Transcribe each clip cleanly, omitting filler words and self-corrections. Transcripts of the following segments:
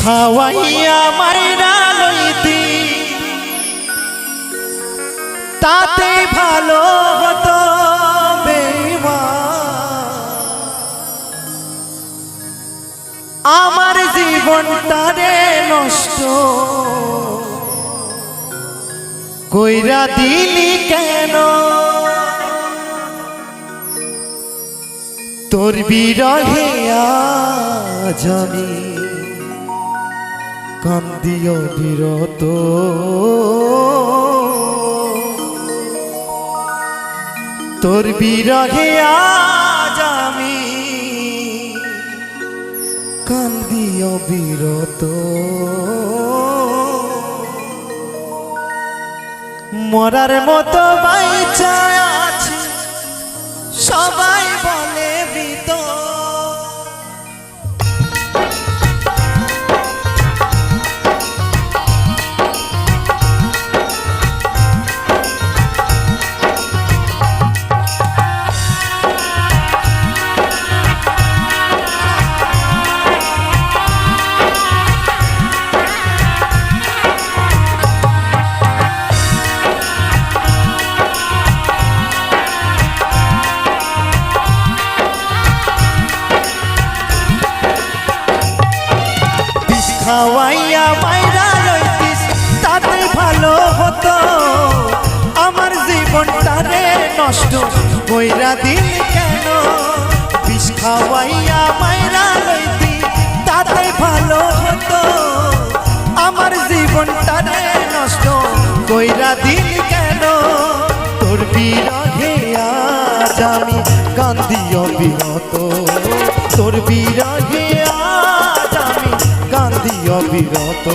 খাওয়াইয়া মাইরা লইতি তাতে ভালো হতো আমার জীবনটারে নষ্ট কইরা দিলি কেন তোর বিরহে আজ আমি কান্দিও বিরত তোর বিরহে আজ আমি কান্দিও বিরত মরার মতো বাইচা আছি সবাই বলে মৃত খাওয়াইয়া মাইরা লইতিস তাতে ভালো হতো আমার জীবনটারে নষ্ট কইরা দিলি কেন বিষ খাওয়াইয়া মাইরা লইতি তাতে ভালো হতো আমার জীবনটারে নষ্ট কইরা দিলি কেন তোর বিরহে আজ আমি কান্দিও বিরত তোর বিরহে আজ আমি কান্দিও বিরত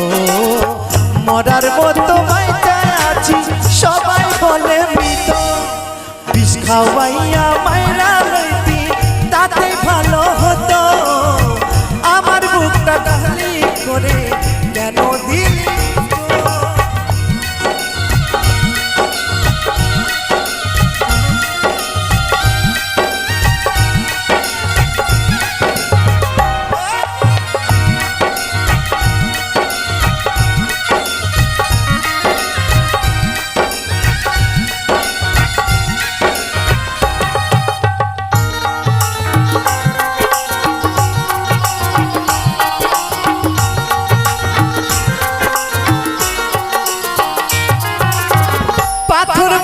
মরার মতো বাইচা আছি সবাই বলে মৃত বিষ খাওয়াইয়া মাইরা লইতি তাতে ভালো হতো আমার বুকটা খালি করে কেন দিলি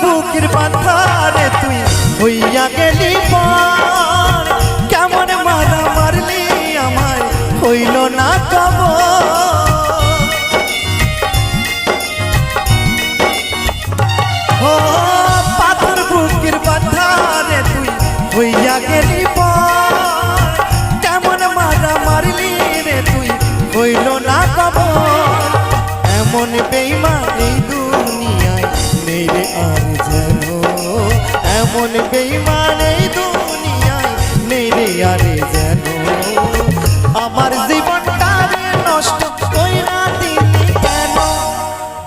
বুকের পাথারে তুই হইয়া গেলি পর কেমন মারা মারলি আমায় হইল না ও পাথর বুকের পাথারে তুই হইয়া গেলি পর কেমন মারা মারলি রে তুই হইল না এমন বেঈমান এই দুনিয়ায় নেই রে আর যেন এমন বেঈমান এই দুনিয়ায় নেই রে আর যেন আমার জীবনটারে নষ্ট কইরা দিলি কেন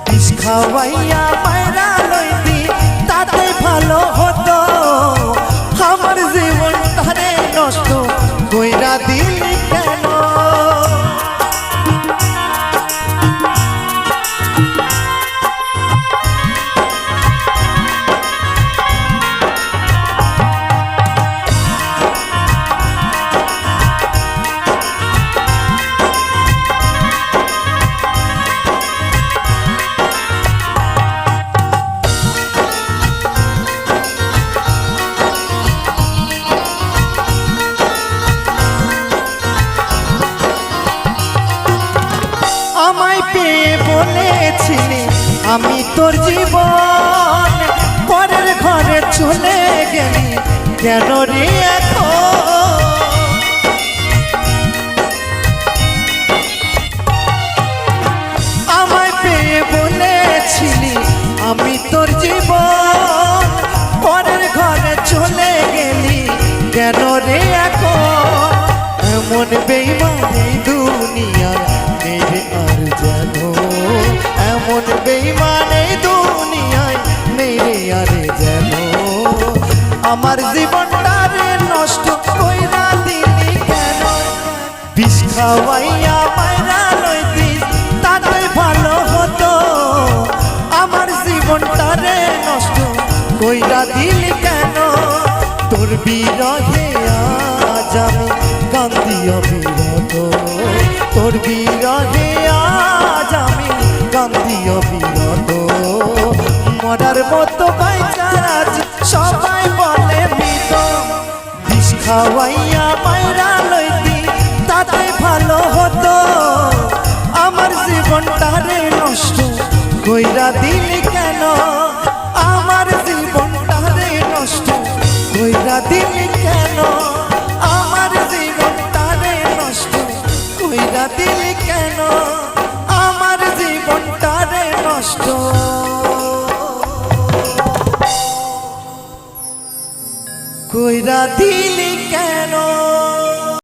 বিষ খাওয়াইয়া মাইরা লইতি তাতে ভালো হতো আমার জীবনটারে নষ্ট কইরা দিলি কেন আমায় পেয়ে বলেছিলি আমি তোর জীবন পরের ঘরে চলে গেলি কেন রে এখন আমায় পেয়ে বলেছিলি আমি তোর জীবন পরের ঘরে চলে গেলি কেন রে এখন এমন বেঈমান এই দুনিয়ায় নেই রে আর যেন এমন বেঈমান এই দুনিয়ায় নেই রে আর যেন আমার জীবনটারে নষ্ট কইরা দিলি কেন বিষ খাওয়াইয়া মাইরা লইতি খাওয়াইয়া মাইরা লইতি তাতে ভালো হতো আমার জীবনটারে নষ্ট কইরা দিলি কেন আমার জীবনটারে নষ্ট কইরা দিলি কেন আমার জীবনটারে নষ্ট কইরা দিলি কেন আমার জীবনটারে নষ্ট কইরা দিলি কেন।